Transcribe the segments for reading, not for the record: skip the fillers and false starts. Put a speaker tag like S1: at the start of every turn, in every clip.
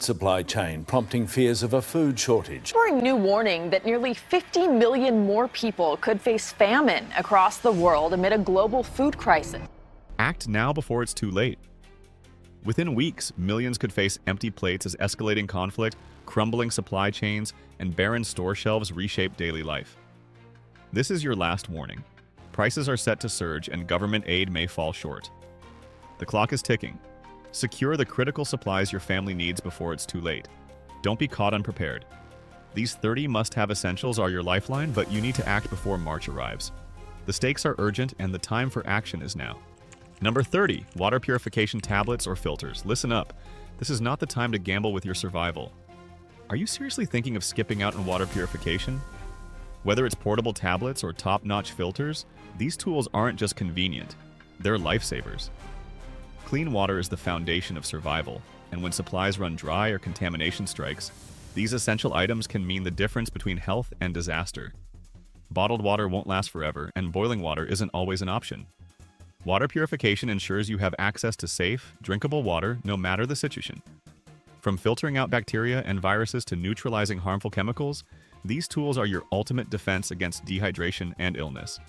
S1: supply chain, prompting fears of a food shortage.
S2: For a new warning that nearly 50 million more people could face famine across the world amid a global food crisis.
S3: Act now before it's too late. Within weeks, millions could face empty plates as escalating conflict, crumbling supply chains, and barren store shelves reshape daily life. This is your last warning. Prices are set to surge and government aid may fall short. The clock is ticking. Secure the critical supplies your family needs before it's too late. Don't be caught unprepared. These 30 must-have essentials are your lifeline, but you need to act before March arrives. The stakes are urgent and the time for action is now. Number 30, water purification tablets or filters. Listen up. This is not the time to gamble with your survival. Are you seriously thinking of skipping out on water purification? Whether it's portable tablets or top-notch filters, these tools aren't just convenient, they're lifesavers. Clean water is the foundation of survival, and when supplies run dry or contamination strikes, these essential items can mean the difference between health and disaster. Bottled water won't last forever, and boiling water isn't always an option. Water purification ensures you have access to safe, drinkable water no matter the situation. From filtering out bacteria and viruses to neutralizing harmful chemicals, these tools are your ultimate defense against dehydration and illness.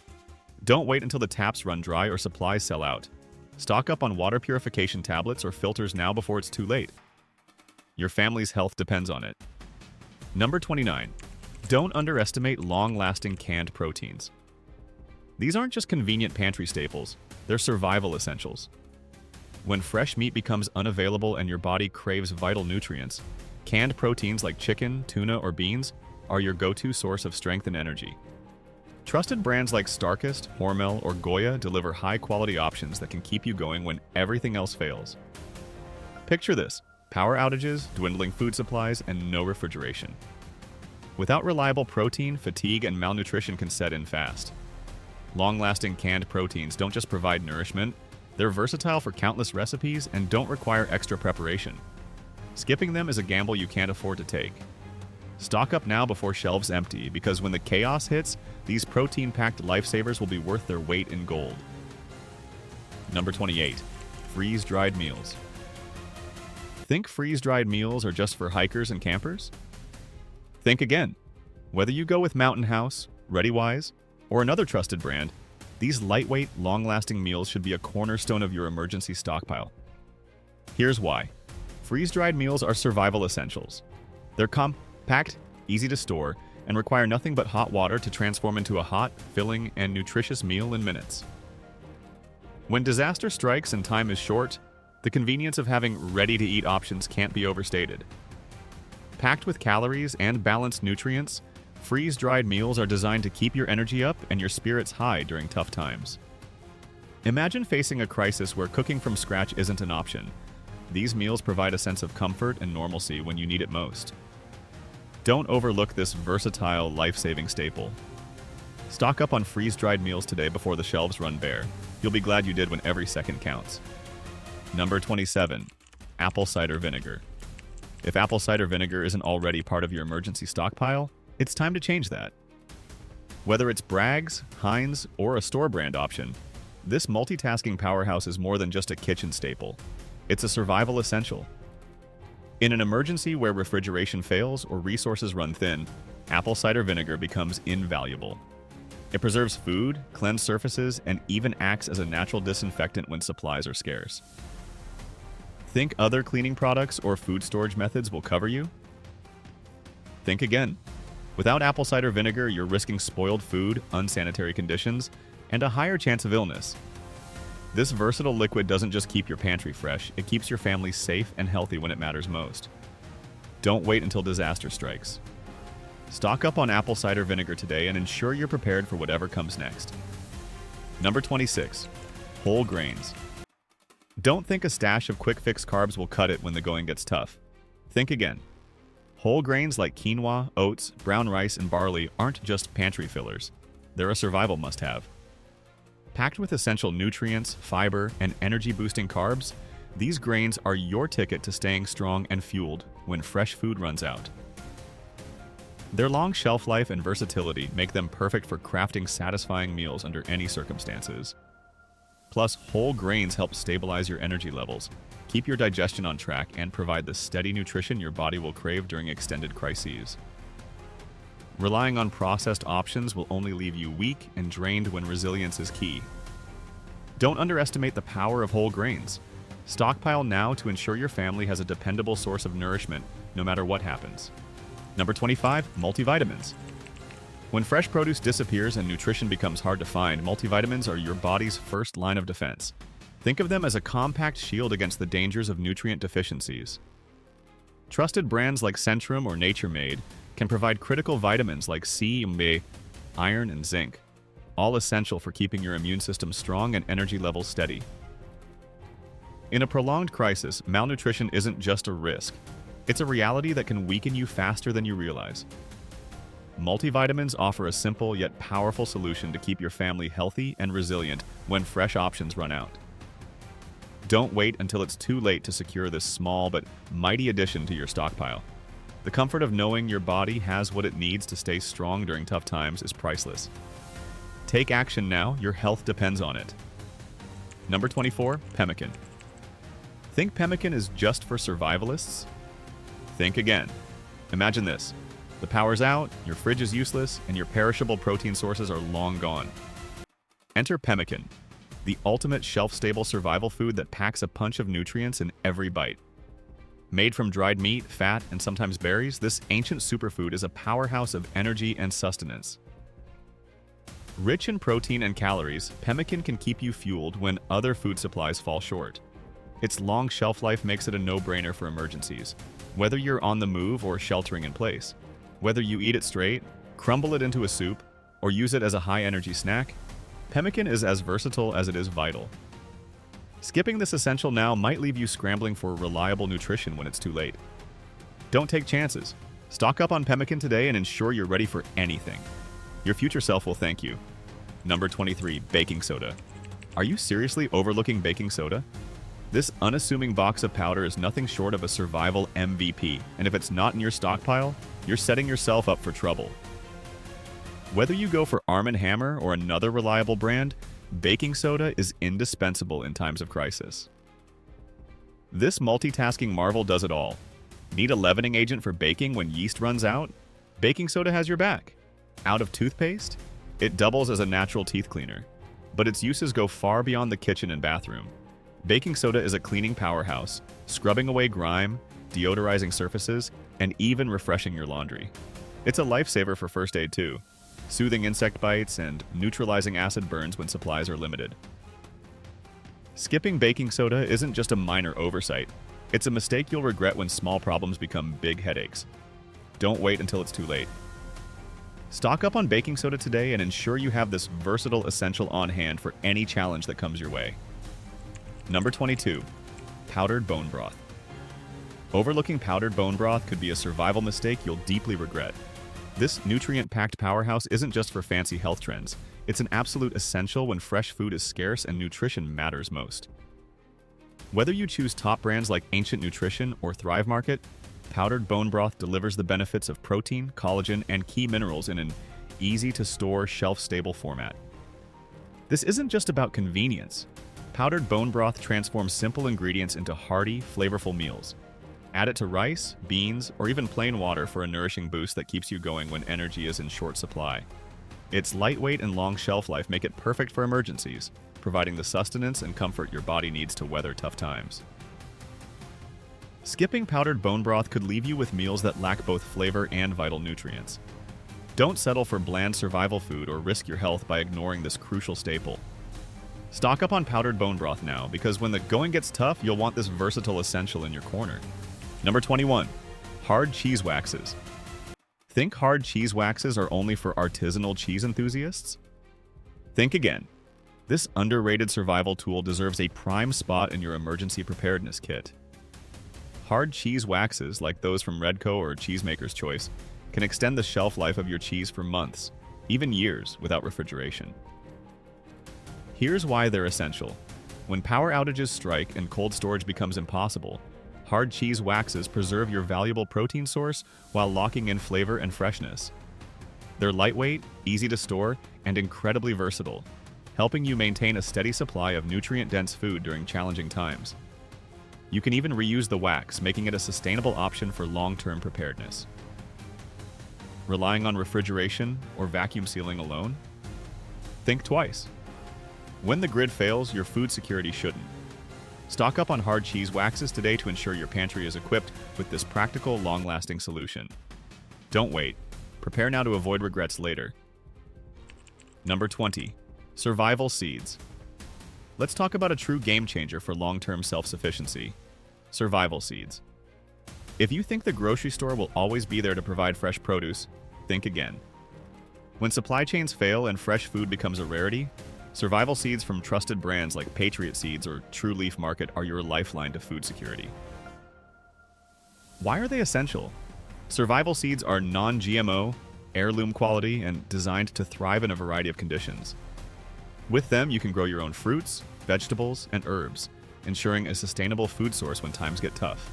S3: Don't wait until the taps run dry or supplies sell out. Stock up on water purification tablets or filters now before it's too late. Your family's health depends on it. Number 29. Don't underestimate long-lasting canned proteins. These aren't just convenient pantry staples, they're survival essentials. When fresh meat becomes unavailable and your body craves vital nutrients, canned proteins like chicken, tuna, or beans are your go-to source of strength and energy. Trusted brands like Starkist, Hormel, or Goya deliver high-quality options that can keep you going when everything else fails. Picture this: power outages, dwindling food supplies, and no refrigeration. Without reliable protein, fatigue and malnutrition can set in fast. Long-lasting canned proteins don't just provide nourishment, they're versatile for countless recipes and don't require extra preparation. Skipping them is a gamble you can't afford to take. Stock up now before shelves empty, because when the chaos hits, these protein-packed lifesavers will be worth their weight in gold. Number 28. Freeze-dried meals. Think freeze-dried meals are just for hikers and campers? Think again. Whether you go with Mountain House, ReadyWise, or another trusted brand, these lightweight, long-lasting meals should be a cornerstone of your emergency stockpile. Here's why. Freeze-dried meals are survival essentials. They're compact, easy to store, and require nothing but hot water to transform into a hot, filling, and nutritious meal in minutes. When disaster strikes and time is short, the convenience of having ready-to-eat options can't be overstated. Packed with calories and balanced nutrients, freeze-dried meals are designed to keep your energy up and your spirits high during tough times. Imagine facing a crisis where cooking from scratch isn't an option. These meals provide a sense of comfort and normalcy when you need it most. Don't overlook this versatile, life-saving staple. Stock up on freeze-dried meals today before the shelves run bare. You'll be glad you did when every second counts. Number 27. Apple cider vinegar. If apple cider vinegar isn't already part of your emergency stockpile, it's time to change that. Whether it's Bragg's, Heinz, or a store brand option, this multitasking powerhouse is more than just a kitchen staple. It's a survival essential. In an emergency where refrigeration fails or resources run thin, apple cider vinegar becomes invaluable. It preserves food, cleanses surfaces, and even acts as a natural disinfectant when supplies are scarce. Think other cleaning products or food storage methods will cover you? Think again. Without apple cider vinegar, you're risking spoiled food, unsanitary conditions, and a higher chance of illness. This versatile liquid doesn't just keep your pantry fresh, it keeps your family safe and healthy when it matters most. Don't wait until disaster strikes. Stock up on apple cider vinegar today and ensure you're prepared for whatever comes next. Number 26. Whole grains. Don't think a stash of quick-fix carbs will cut it when the going gets tough. Think again. Whole grains like quinoa, oats, brown rice, and barley aren't just pantry fillers. They're a survival must-have. Packed with essential nutrients, fiber, and energy-boosting carbs, these grains are your ticket to staying strong and fueled when fresh food runs out. Their long shelf life and versatility make them perfect for crafting satisfying meals under any circumstances. Plus, whole grains help stabilize your energy levels, keep your digestion on track, and provide the steady nutrition your body will crave during extended crises. Relying on processed options will only leave you weak and drained when resilience is key. Don't underestimate the power of whole grains. Stockpile now to ensure your family has a dependable source of nourishment no matter what happens. Number 25, multivitamins. When fresh produce disappears and nutrition becomes hard to find, multivitamins are your body's first line of defense. Think of them as a compact shield against the dangers of nutrient deficiencies. Trusted brands like Centrum or Nature Made can provide critical vitamins like C, B, iron, and zinc, all essential for keeping your immune system strong and energy levels steady. In a prolonged crisis, malnutrition isn't just a risk. It's a reality that can weaken you faster than you realize. Multivitamins offer a simple yet powerful solution to keep your family healthy and resilient when fresh options run out. Don't wait until it's too late to secure this small but mighty addition to your stockpile. The comfort of knowing your body has what it needs to stay strong during tough times is priceless. Take action now, your health depends on it. Number 24, pemmican. Think pemmican is just for survivalists? Think again. Imagine this. The power's out, your fridge is useless, and your perishable protein sources are long gone. Enter pemmican, the ultimate shelf-stable survival food that packs a punch of nutrients in every bite. Made from dried meat, fat, and sometimes berries, this ancient superfood is a powerhouse of energy and sustenance. Rich in protein and calories, pemmican can keep you fueled when other food supplies fall short. Its long shelf life makes it a no-brainer for emergencies, whether you're on the move or sheltering in place. Whether you eat it straight, crumble it into a soup, or use it as a high-energy snack, pemmican is as versatile as it is vital. Skipping this essential now might leave you scrambling for reliable nutrition when it's too late. Don't take chances. Stock up on pemmican today and ensure you're ready for anything. Your future self will thank you. Number 23, baking soda. Are you seriously overlooking baking soda? This unassuming box of powder is nothing short of a survival MVP, and if it's not in your stockpile, you're setting yourself up for trouble. Whether you go for Arm & Hammer or another reliable brand, baking soda is indispensable in times of crisis. This multitasking marvel does it all. Need a leavening agent for baking when yeast runs out? Baking soda has your back. Out of toothpaste? It doubles as a natural teeth cleaner, but its uses go far beyond the kitchen and bathroom. Baking soda is a cleaning powerhouse, scrubbing away grime, deodorizing surfaces, and even refreshing your laundry. It's a lifesaver for first aid too, soothing insect bites and neutralizing acid burns when supplies are limited. Skipping baking soda isn't just a minor oversight. It's a mistake you'll regret when small problems become big headaches. Don't wait until it's too late. Stock up on baking soda today and ensure you have this versatile essential on hand for any challenge that comes your way. Number 22, powdered bone broth. Overlooking powdered bone broth could be a survival mistake you'll deeply regret. This nutrient-packed powerhouse isn't just for fancy health trends. It's an absolute essential when fresh food is scarce and nutrition matters most. Whether you choose top brands like Ancient Nutrition or Thrive Market, powdered bone broth delivers the benefits of protein, collagen, and key minerals in an easy-to-store, shelf-stable format. This isn't just about convenience. Powdered bone broth transforms simple ingredients into hearty, flavorful meals. Add it to rice, beans, or even plain water for a nourishing boost that keeps you going when energy is in short supply. Its lightweight and long shelf life make it perfect for emergencies, providing the sustenance and comfort your body needs to weather tough times. Skipping powdered bone broth could leave you with meals that lack both flavor and vital nutrients. Don't settle for bland survival food or risk your health by ignoring this crucial staple. Stock up on powdered bone broth now, because when the going gets tough, you'll want this versatile essential in your corner. Number 21, hard cheese waxes. Think hard cheese waxes are only for artisanal cheese enthusiasts? Think again. This underrated survival tool deserves a prime spot in your emergency preparedness kit. Hard cheese waxes, like those from Redco or Cheesemaker's Choice, can extend the shelf life of your cheese for months, even years, without refrigeration. Here's why they're essential. When power outages strike and cold storage becomes impossible, hard cheese waxes preserve your valuable protein source while locking in flavor and freshness. They're lightweight, easy to store, and incredibly versatile, helping you maintain a steady supply of nutrient-dense food during challenging times. You can even reuse the wax, making it a sustainable option for long-term preparedness. Relying on refrigeration or vacuum sealing alone? Think twice. When the grid fails, your food security shouldn't. Stock up on hard cheese waxes today to ensure your pantry is equipped with this practical, long-lasting solution. Don't wait. Prepare now to avoid regrets later. Number 20. Survival seeds. Let's talk about a true game changer for long-term self-sufficiency. Survival seeds. If you think the grocery store will always be there to provide fresh produce, think again. When supply chains fail and fresh food becomes a rarity, survival seeds from trusted brands like Patriot Seeds or True Leaf Market are your lifeline to food security. Why are they essential? Survival seeds are non-GMO, heirloom quality, and designed to thrive in a variety of conditions. With them, you can grow your own fruits, vegetables, and herbs, ensuring a sustainable food source when times get tough.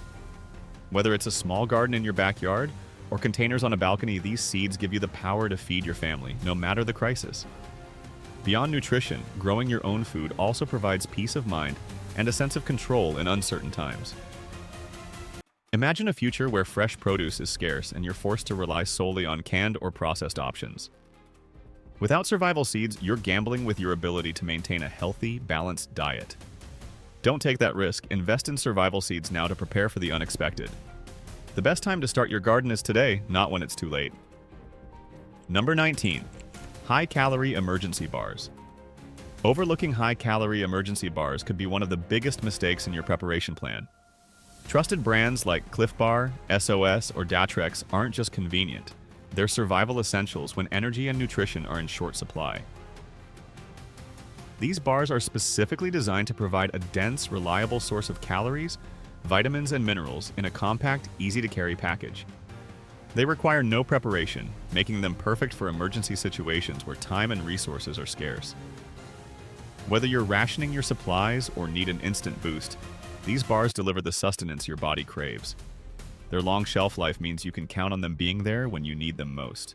S3: Whether it's a small garden in your backyard or containers on a balcony, these seeds give you the power to feed your family, no matter the crisis. Beyond nutrition, growing your own food also provides peace of mind and a sense of control in uncertain times. Imagine a future where fresh produce is scarce and you're forced to rely solely on canned or processed options. Without survival seeds, you're gambling with your ability to maintain a healthy, balanced diet. Don't take that risk. Invest in survival seeds now to prepare for the unexpected. The best time to start your garden is today, not when it's too late. Number 19. High-calorie emergency bars. Overlooking high-calorie emergency bars could be one of the biggest mistakes in your preparation plan. Trusted brands like Cliff Bar, SOS, or Datrex aren't just convenient. They're survival essentials when energy and nutrition are in short supply. These bars are specifically designed to provide a dense, reliable source of calories, vitamins, and minerals in a compact, easy-to-carry package. They require no preparation, making them perfect for emergency situations where time and resources are scarce. Whether you're rationing your supplies or need an instant boost, these bars deliver the sustenance your body craves. Their long shelf life means you can count on them being there when you need them most.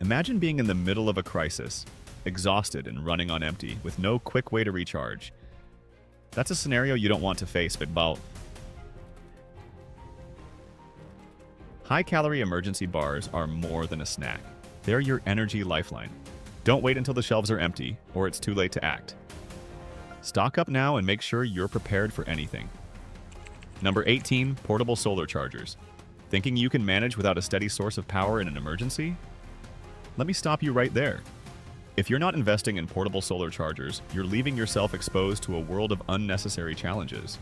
S3: Imagine being in the middle of a crisis, exhausted and running on empty, with no quick way to recharge. That's a scenario you don't want to face, but high-calorie emergency bars are more than a snack. They're your energy lifeline. Don't wait until the shelves are empty, or it's too late to act. Stock up now and make sure you're prepared for anything. Number 18. Portable solar chargers. Thinking you can manage without a steady source of power in an emergency? Let me stop you right there. If you're not investing in portable solar chargers, you're leaving yourself exposed to a world of unnecessary challenges.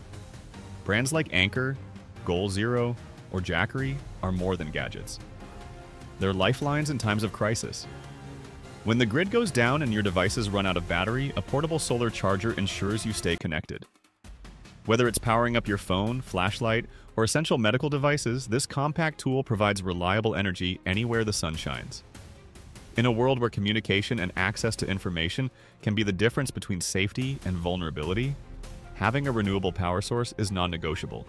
S3: Brands like Anker, Goal Zero, or Jackery are more than gadgets. They're lifelines in times of crisis. When the grid goes down and your devices run out of battery, a portable solar charger ensures you stay connected. Whether it's powering up your phone, flashlight, or essential medical devices, this compact tool provides reliable energy anywhere the sun shines. In a world where communication and access to information can be the difference between safety and vulnerability, having a renewable power source is non-negotiable.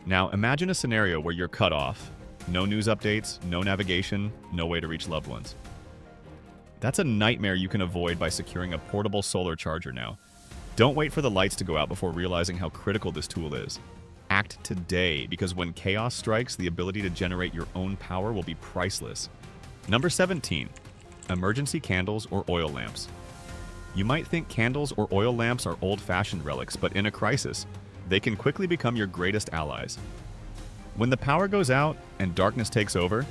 S3: Now, imagine a scenario where you're cut off. No news updates, no navigation, no way to reach loved ones. That's a nightmare you can avoid by securing a portable solar charger now. Don't wait for the lights to go out before realizing how critical this tool is. Act today, because when chaos strikes, the ability to generate your own power will be priceless. Number 17. Emergency candles or oil lamps. You might think candles or oil lamps are old-fashioned relics, but in a crisis, they can quickly become your greatest allies. When the power goes out and darkness takes over,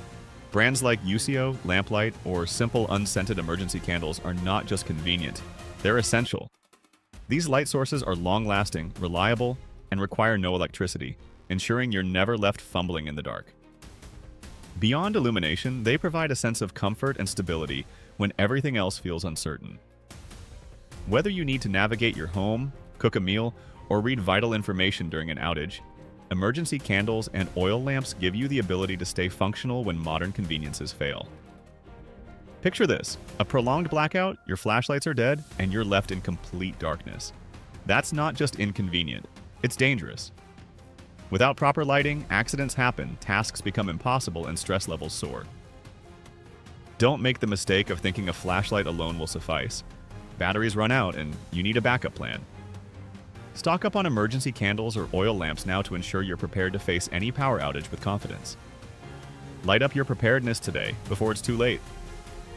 S3: brands like Usio, Lamplight, or simple unscented emergency candles are not just convenient, they're essential. These light sources are long-lasting, reliable, and require no electricity, ensuring you're never left fumbling in the dark. Beyond illumination, they provide a sense of comfort and stability when everything else feels uncertain. Whether you need to navigate your home, cook a meal, or read vital information during an outage, emergency candles and oil lamps give you the ability to stay functional when modern conveniences fail. Picture this: a prolonged blackout, your flashlights are dead, and you're left in complete darkness. That's not just inconvenient, it's dangerous. Without proper lighting, accidents happen, tasks become impossible, and stress levels soar. Don't make the mistake of thinking a flashlight alone will suffice. Batteries run out, and you need a backup plan. Stock up on emergency candles or oil lamps now to ensure you're prepared to face any power outage with confidence. Light up your preparedness today before it's too late.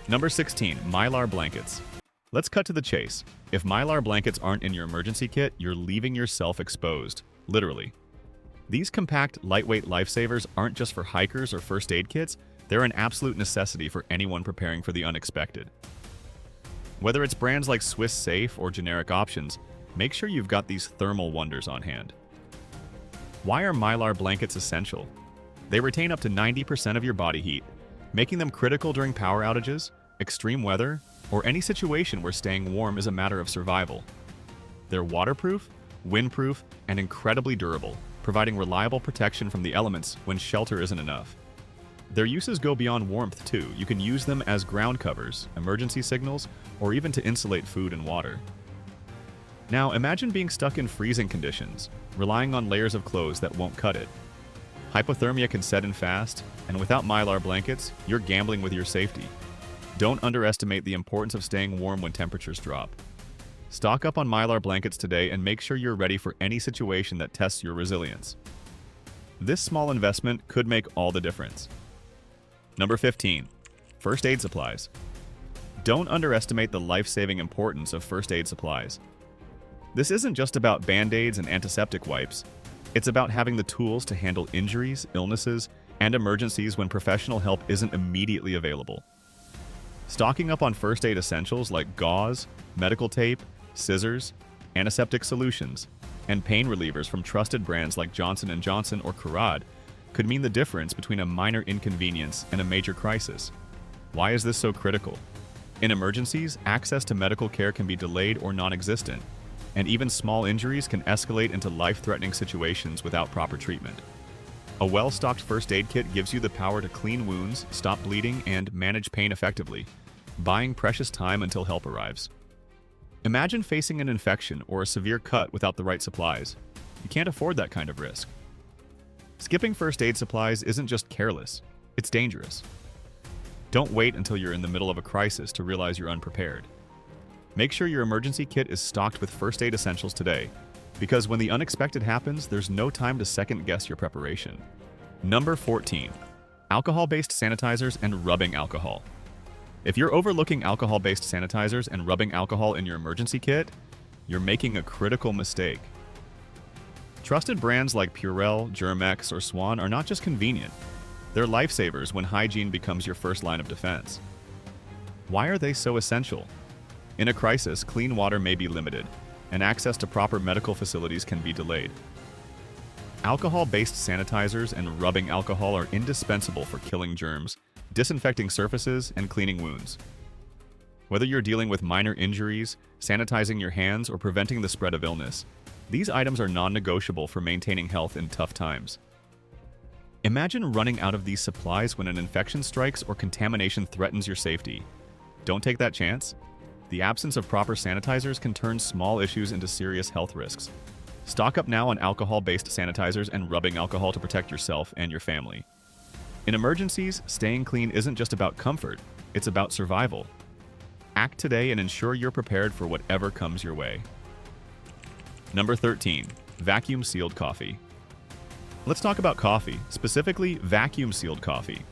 S3: Number 16. Mylar blankets. Let's cut to the chase. If Mylar blankets aren't in your emergency kit, you're leaving yourself exposed, literally. These compact, lightweight lifesavers aren't just for hikers or first aid kits, they're an absolute necessity for anyone preparing for the unexpected. Whether it's brands like Swiss Safe or generic options, make sure you've got these thermal wonders on hand. Why are Mylar blankets essential? They retain up to 90% of your body heat, making them critical during power outages, extreme weather, or any situation where staying warm is a matter of survival. They're waterproof, windproof, and incredibly durable, providing reliable protection from the elements when shelter isn't enough. Their uses go beyond warmth too. You can use them as ground covers, emergency signals, or even to insulate food and water. Now imagine being stuck in freezing conditions, relying on layers of clothes that won't cut it. Hypothermia can set in fast, and without Mylar blankets, you're gambling with your safety. Don't underestimate the importance of staying warm when temperatures drop. Stock up on Mylar blankets today and make sure you're ready for any situation that tests your resilience. This small investment could make all the difference. Number 15. First aid supplies. Don't underestimate the life-saving importance of first aid supplies. This isn't just about band-aids and antiseptic wipes. It's about having the tools to handle injuries, illnesses, and emergencies when professional help isn't immediately available. Stocking up on first aid essentials like gauze, medical tape, scissors, antiseptic solutions, and pain relievers from trusted brands like Johnson & Johnson or Curad could mean the difference between a minor inconvenience and a major crisis. Why is this so critical? In emergencies, access to medical care can be delayed or non-existent, and even small injuries can escalate into life-threatening situations without proper treatment. A well-stocked first aid kit gives you the power to clean wounds, stop bleeding, and manage pain effectively, buying precious time until help arrives. Imagine facing an infection or a severe cut without the right supplies. You can't afford that kind of risk. Skipping first aid supplies isn't just careless, it's dangerous. Don't wait until you're in the middle of a crisis to realize you're unprepared. Make sure your emergency kit is stocked with first aid essentials today, because when the unexpected happens, there's no time to second-guess your preparation. Number 14. Alcohol-based sanitizers and rubbing alcohol. If you're overlooking alcohol-based sanitizers and rubbing alcohol in your emergency kit, you're making a critical mistake. Trusted brands like Purell, Germ-X, or Swan are not just convenient. They're lifesavers when hygiene becomes your first line of defense. Why are they so essential? In a crisis, clean water may be limited, and access to proper medical facilities can be delayed. Alcohol-based sanitizers and rubbing alcohol are indispensable for killing germs, disinfecting surfaces, and cleaning wounds. Whether you're dealing with minor injuries, sanitizing your hands, or preventing the spread of illness, these items are non-negotiable for maintaining health in tough times. Imagine running out of these supplies when an infection strikes or contamination threatens your safety. Don't take that chance. The absence of proper sanitizers can turn small issues into serious health risks. Stock up now on alcohol-based sanitizers and rubbing alcohol to protect yourself and your family. In emergencies, staying clean isn't just about comfort, it's about survival. Act today and ensure you're prepared for whatever comes your way. Number 13. Vacuum-sealed coffee. Let's talk about coffee, specifically vacuum-sealed coffee.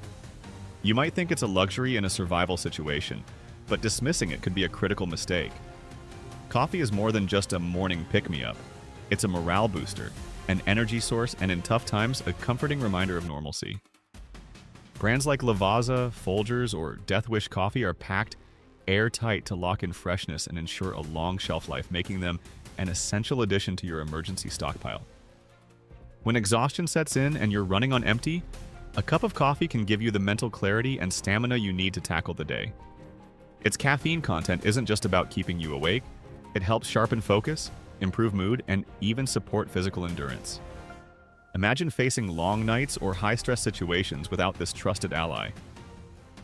S3: You might think it's a luxury in a survival situation, but dismissing it could be a critical mistake. Coffee is more than just a morning pick-me-up. It's a morale booster, an energy source, and in tough times, a comforting reminder of normalcy. Brands like Lavazza, Folgers, or Death Wish coffee are packed airtight to lock in freshness and ensure a long shelf life, making them an essential addition to your emergency stockpile. When exhaustion sets in and you're running on empty, a cup of coffee can give you the mental clarity and stamina you need to tackle the day. Its caffeine content isn't just about keeping you awake, it helps sharpen focus, improve mood, and even support physical endurance. Imagine facing long nights or high-stress situations without this trusted ally.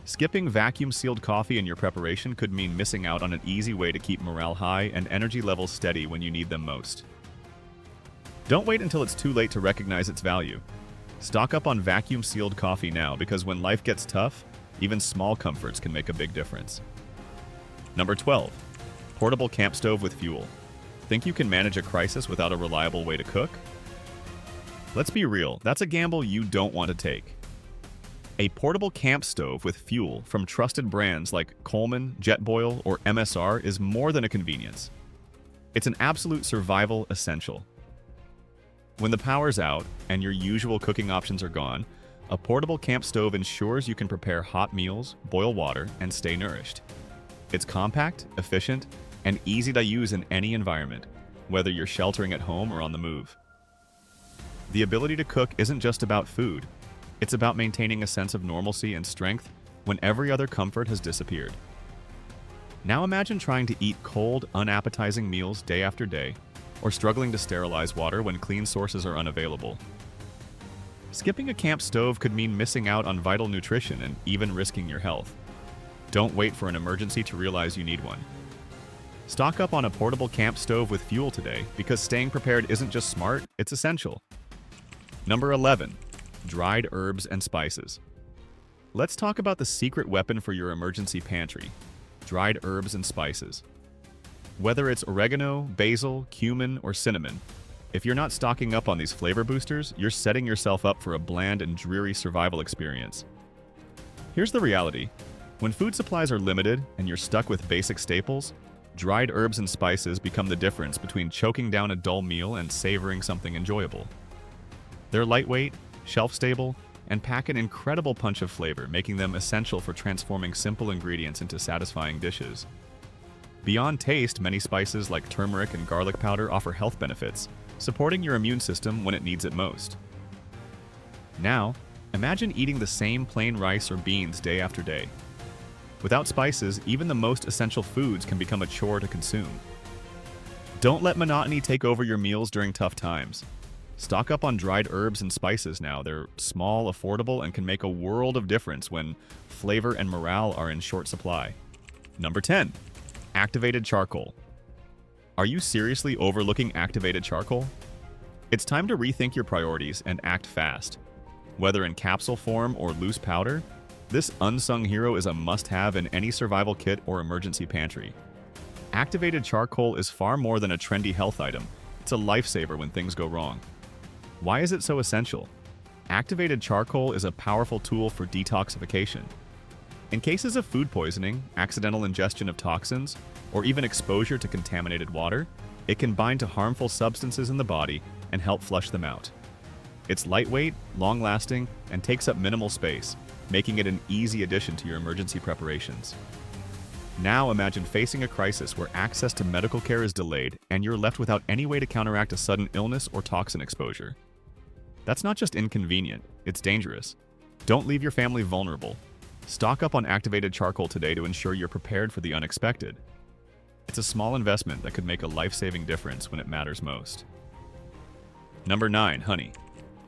S3: Skipping vacuum-sealed coffee in your preparation could mean missing out on an easy way to keep morale high and energy levels steady when you need them most. Don't wait until it's too late to recognize its value. Stock up on vacuum-sealed coffee now, because when life gets tough, even small comforts can make a big difference. Number 12. Portable camp stove with fuel. Think you can manage a crisis without a reliable way to cook? Let's be real, that's a gamble you don't want to take. A portable camp stove with fuel from trusted brands like Coleman, Jetboil, or MSR is more than a convenience. It's an absolute survival essential. When the power's out and your usual cooking options are gone, a portable camp stove ensures you can prepare hot meals, boil water, and stay nourished. It's compact, efficient, and easy to use in any environment, whether you're sheltering at home or on the move. The ability to cook isn't just about food. It's about maintaining a sense of normalcy and strength when every other comfort has disappeared. Now imagine trying to eat cold, unappetizing meals day after day, or struggling to sterilize water when clean sources are unavailable. Skipping a camp stove could mean missing out on vital nutrition and even risking your health. Don't wait for an emergency to realize you need one. Stock up on a portable camp stove with fuel today because staying prepared isn't just smart, it's essential. Number 11. Dried herbs and spices. Let's talk about the secret weapon for your emergency pantry: dried herbs and spices. Whether it's oregano, basil, cumin, or cinnamon, if you're not stocking up on these flavor boosters, you're setting yourself up for a bland and dreary survival experience. Here's the reality. When food supplies are limited and you're stuck with basic staples, dried herbs and spices become the difference between choking down a dull meal and savoring something enjoyable. They're lightweight, shelf-stable, and pack an incredible punch of flavor, making them essential for transforming simple ingredients into satisfying dishes. Beyond taste, many spices like turmeric and garlic powder offer health benefits, supporting your immune system when it needs it most. Now, imagine eating the same plain rice or beans day after day. Without spices, even the most essential foods can become a chore to consume. Don't let monotony take over your meals during tough times. Stock up on dried herbs and spices now. They're small, affordable, and can make a world of difference when flavor and morale are in short supply. Number 10. Activated charcoal. Are you seriously overlooking activated charcoal? It's time to rethink your priorities and act fast. Whether in capsule form or loose powder, this unsung hero is a must-have in any survival kit or emergency pantry. Activated charcoal is far more than a trendy health item. It's a lifesaver when things go wrong. Why is it so essential? Activated charcoal is a powerful tool for detoxification. In cases of food poisoning, accidental ingestion of toxins, or even exposure to contaminated water, it can bind to harmful substances in the body and help flush them out. It's lightweight, long-lasting, and takes up minimal space, making it an easy addition to your emergency preparations. Now imagine facing a crisis where access to medical care is delayed and you're left without any way to counteract a sudden illness or toxin exposure. That's not just inconvenient, it's dangerous. Don't leave your family vulnerable. Stock up on activated charcoal today to ensure you're prepared for the unexpected. It's a small investment that could make a life-saving difference when it matters most. Number 9. Honey.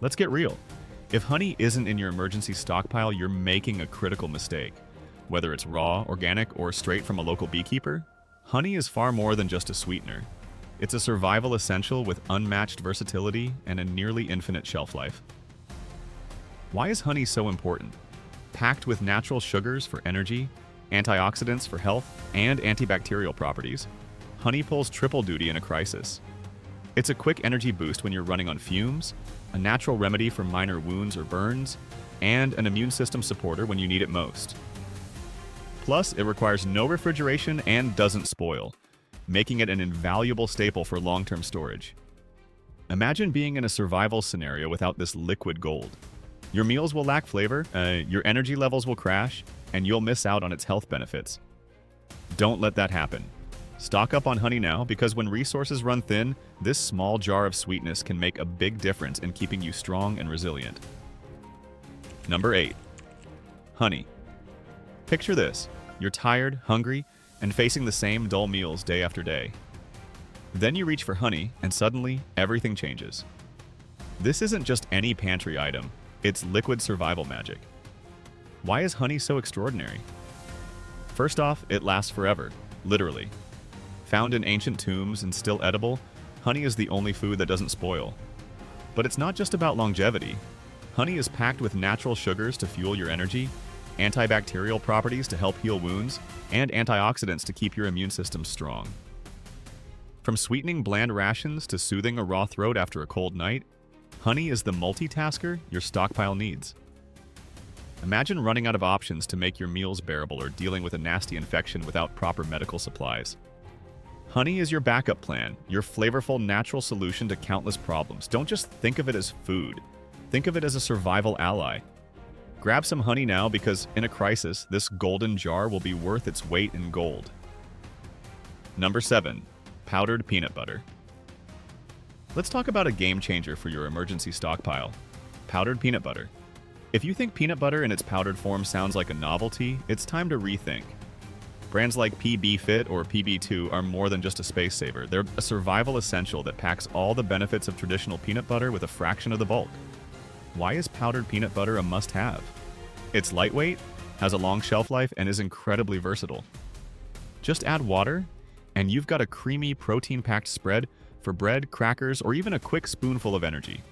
S3: Let's get real. If honey isn't in your emergency stockpile, you're making a critical mistake. Whether it's raw, organic, or straight from a local beekeeper, honey is far more than just a sweetener. It's a survival essential with unmatched versatility and a nearly infinite shelf life. Why is honey so important? Packed with natural sugars for energy, antioxidants for health, and antibacterial properties, honey pulls triple duty in a crisis. It's a quick energy boost when you're running on fumes, a natural remedy for minor wounds or burns, and an immune system supporter when you need it most. Plus, it requires no refrigeration and doesn't spoil, making it an invaluable staple for long-term storage. Imagine being in a survival scenario without this liquid gold. Your meals will lack flavor, your energy levels will crash, and you'll miss out on its health benefits. Don't let that happen. Stock up on honey now because when resources run thin, this small jar of sweetness can make a big difference in keeping you strong and resilient. Number 8. Honey. Picture this. You're tired, hungry, and facing the same dull meals day after day. Then you reach for honey, and suddenly, everything changes. This isn't just any pantry item, it's liquid survival magic. Why is honey so extraordinary? First off, it lasts forever, literally. Found in ancient tombs and still edible, honey is the only food that doesn't spoil. But it's not just about longevity. Honey is packed with natural sugars to fuel your energy, antibacterial properties to help heal wounds, and antioxidants to keep your immune system strong. From sweetening bland rations to soothing a raw throat after a cold night, honey is the multitasker your stockpile needs. Imagine running out of options to make your meals bearable or dealing with a nasty infection without proper medical supplies. Honey is your backup plan, your flavorful natural solution to countless problems. Don't just think of it as food. Think of it as a survival ally. Grab some honey now because, in a crisis, this golden jar will be worth its weight in gold. Number 7. Powdered peanut butter. Let's talk about a game changer for your emergency stockpile. Powdered peanut butter. If you think peanut butter in its powdered form sounds like a novelty, it's time to rethink. Brands like PB Fit or PB2 are more than just a space saver. They're a survival essential that packs all the benefits of traditional peanut butter with a fraction of the bulk. Why is powdered peanut butter a must-have? It's lightweight, has a long shelf life, and is incredibly versatile. Just add water, and you've got a creamy, protein-packed spread for bread, crackers, or even a quick spoonful of energy.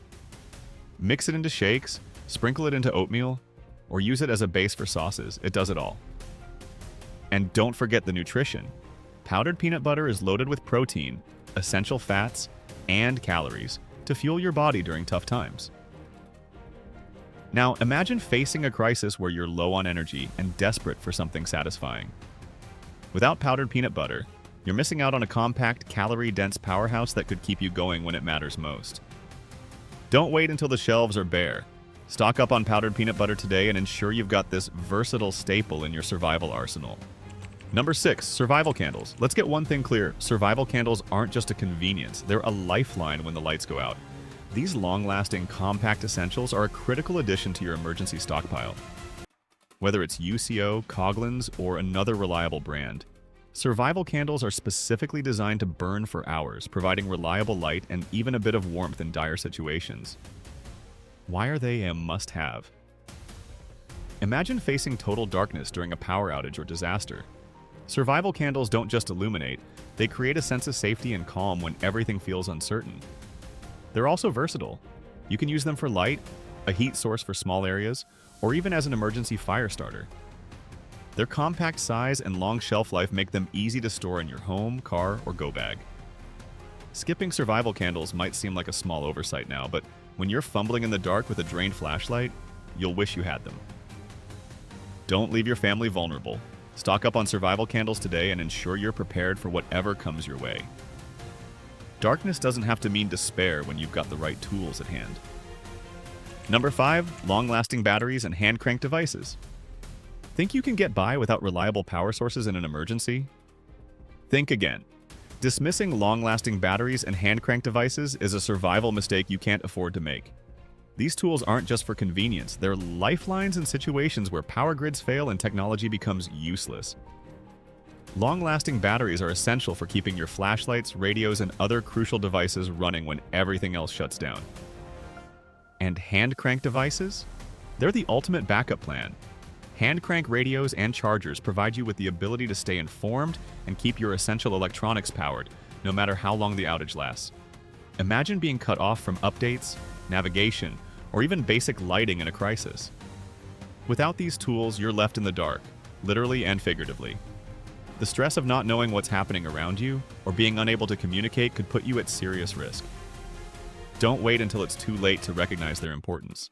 S3: Mix it into shakes, sprinkle it into oatmeal, or use it as a base for sauces. It does it all. And don't forget the nutrition. Powdered peanut butter is loaded with protein, essential fats, and calories to fuel your body during tough times. Now, imagine facing a crisis where you're low on energy and desperate for something satisfying. Without powdered peanut butter, you're missing out on a compact, calorie-dense powerhouse that could keep you going when it matters most. Don't wait until the shelves are bare. Stock up on powdered peanut butter today and ensure you've got this versatile staple in your survival arsenal. Number 6, survival candles. Let's get one thing clear. Survival candles aren't just a convenience. They're a lifeline when the lights go out. These long-lasting, compact essentials are a critical addition to your emergency stockpile. Whether it's UCO, Coghlan's, or another reliable brand, survival candles are specifically designed to burn for hours, providing reliable light and even a bit of warmth in dire situations. Why are they a must-have? Imagine facing total darkness during a power outage or disaster. Survival candles don't just illuminate, they create a sense of safety and calm when everything feels uncertain. They're also versatile. You can use them for light, a heat source for small areas, or even as an emergency fire starter. Their compact size and long shelf life make them easy to store in your home, car, or go bag. Skipping survival candles might seem like a small oversight now, but when you're fumbling in the dark with a drained flashlight, you'll wish you had them. Don't leave your family vulnerable. Stock up on survival candles today and ensure you're prepared for whatever comes your way. Darkness doesn't have to mean despair when you've got the right tools at hand. Number 5, long-lasting batteries and hand-crank devices. Think you can get by without reliable power sources in an emergency? Think again. Dismissing long-lasting batteries and hand-crank devices is a survival mistake you can't afford to make. These tools aren't just for convenience, they're lifelines in situations where power grids fail and technology becomes useless. Long-lasting batteries are essential for keeping your flashlights, radios, and other crucial devices running when everything else shuts down. And hand-crank devices? They're the ultimate backup plan. Hand-crank radios and chargers provide you with the ability to stay informed and keep your essential electronics powered, no matter how long the outage lasts. Imagine being cut off from updates, navigation, or even basic lighting in a crisis. Without these tools, you're left in the dark, literally and figuratively. The stress of not knowing what's happening around you or being unable to communicate could put you at serious risk. Don't wait until it's too late to recognize their importance.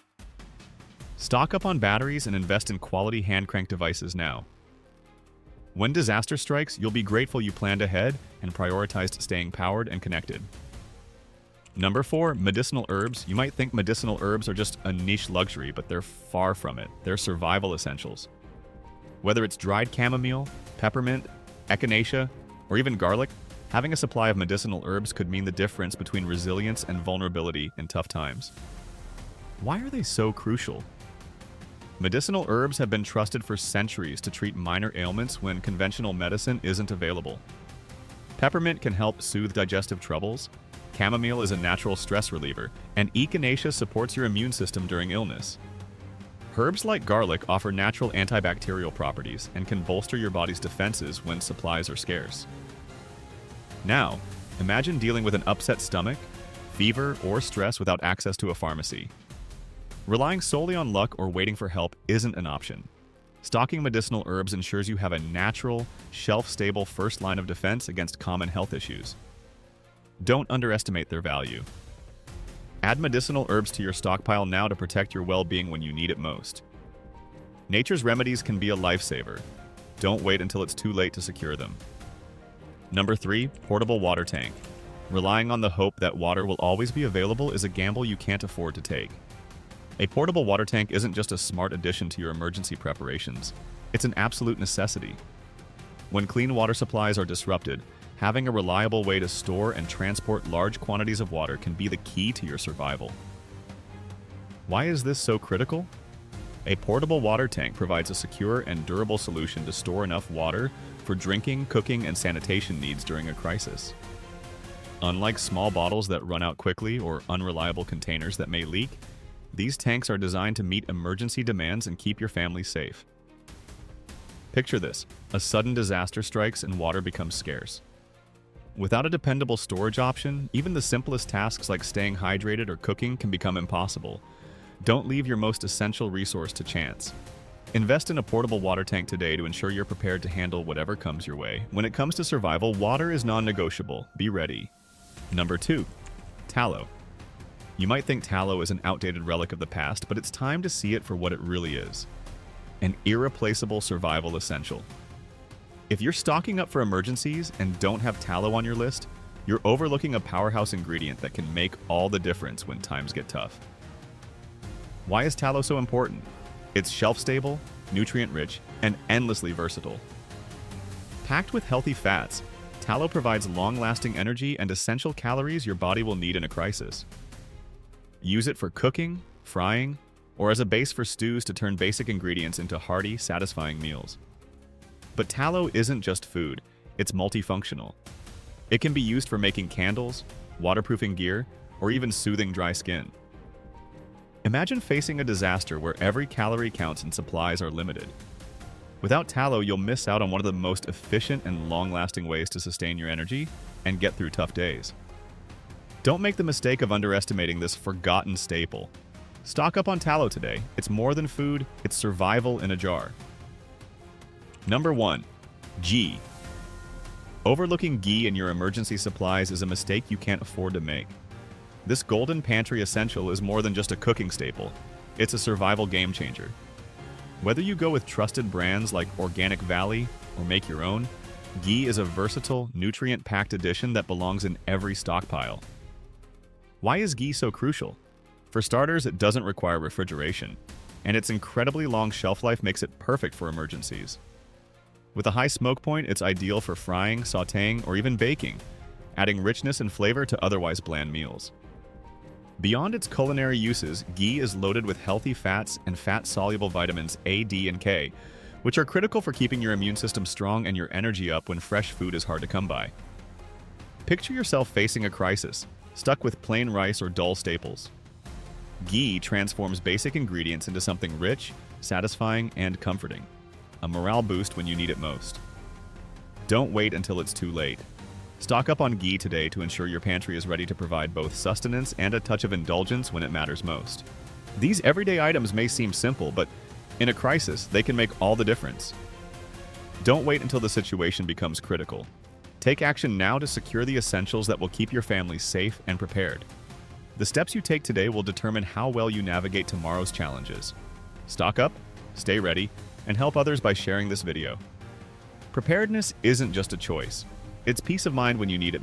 S3: Stock up on batteries and invest in quality hand-crank devices now. When disaster strikes, you'll be grateful you planned ahead and prioritized staying powered and connected. Number 4, medicinal herbs. You might think medicinal herbs are just a niche luxury, but they're far from it. They're survival essentials. Whether it's dried chamomile, peppermint, echinacea, or even garlic, having a supply of medicinal herbs could mean the difference between resilience and vulnerability in tough times. Why are they so crucial? Medicinal herbs have been trusted for centuries to treat minor ailments when conventional medicine isn't available. Peppermint can help soothe digestive troubles, chamomile is a natural stress reliever, and echinacea supports your immune system during illness. Herbs like garlic offer natural antibacterial properties and can bolster your body's defenses when supplies are scarce. Now, imagine dealing with an upset stomach, fever, or stress without access to a pharmacy. Relying solely on luck or waiting for help isn't an option. Stocking medicinal herbs ensures you have a natural, shelf-stable first line of defense against common health issues. Don't underestimate their value. Add medicinal herbs to your stockpile now to protect your well-being when you need it most. Nature's remedies can be a lifesaver. Don't wait until it's too late to secure them. Number 3, portable water tank. Relying on the hope that water will always be available is a gamble you can't afford to take. A portable water tank isn't just a smart addition to your emergency preparations. It's an absolute necessity. When clean water supplies are disrupted, having a reliable way to store and transport large quantities of water can be the key to your survival. Why is this so critical? A portable water tank provides a secure and durable solution to store enough water for drinking, cooking, and sanitation needs during a crisis. Unlike small bottles that run out quickly or unreliable containers that may leak, these tanks are designed to meet emergency demands and keep your family safe. Picture this: a sudden disaster strikes and water becomes scarce. Without a dependable storage option, even the simplest tasks like staying hydrated or cooking can become impossible. Don't leave your most essential resource to chance. Invest in a portable water tank today to ensure you're prepared to handle whatever comes your way. When it comes to survival, water is non-negotiable. Be ready. Number 2, tallow. You might think tallow is an outdated relic of the past, but it's time to see it for what it really is: an irreplaceable survival essential. If you're stocking up for emergencies and don't have tallow on your list, you're overlooking a powerhouse ingredient that can make all the difference when times get tough. Why is tallow so important? It's shelf-stable, nutrient-rich, and endlessly versatile. Packed with healthy fats, tallow provides long-lasting energy and essential calories your body will need in a crisis. Use it for cooking, frying, or as a base for stews to turn basic ingredients into hearty, satisfying meals. But tallow isn't just food, it's multifunctional. It can be used for making candles, waterproofing gear, or even soothing dry skin. Imagine facing a disaster where every calorie counts and supplies are limited. Without tallow, you'll miss out on one of the most efficient and long-lasting ways to sustain your energy and get through tough days. Don't make the mistake of underestimating this forgotten staple. Stock up on tallow today. It's more than food, it's survival in a jar. Number 1, ghee. Overlooking ghee in your emergency supplies is a mistake you can't afford to make. This golden pantry essential is more than just a cooking staple. It's a survival game changer. Whether you go with trusted brands like Organic Valley or make your own, ghee is a versatile, nutrient-packed addition that belongs in every stockpile. Why is ghee so crucial? For starters, it doesn't require refrigeration, and its incredibly long shelf life makes it perfect for emergencies. With a high smoke point, it's ideal for frying, sautéing, or even baking, adding richness and flavor to otherwise bland meals. Beyond its culinary uses, ghee is loaded with healthy fats and fat-soluble vitamins A, D, and K, which are critical for keeping your immune system strong and your energy up when fresh food is hard to come by. Picture yourself facing a crisis, stuck with plain rice or dull staples. Ghee transforms basic ingredients into something rich, satisfying, and comforting. A morale boost when you need it most. Don't wait until it's too late. Stock up on ghee today to ensure your pantry is ready to provide both sustenance and a touch of indulgence when it matters most. These everyday items may seem simple, but in a crisis, they can make all the difference. Don't wait until the situation becomes critical. Take action now to secure the essentials that will keep your family safe and prepared. The steps you take today will determine how well you navigate tomorrow's challenges. Stock up, stay ready, and help others by sharing this video. Preparedness isn't just a choice. It's peace of mind when you need it most.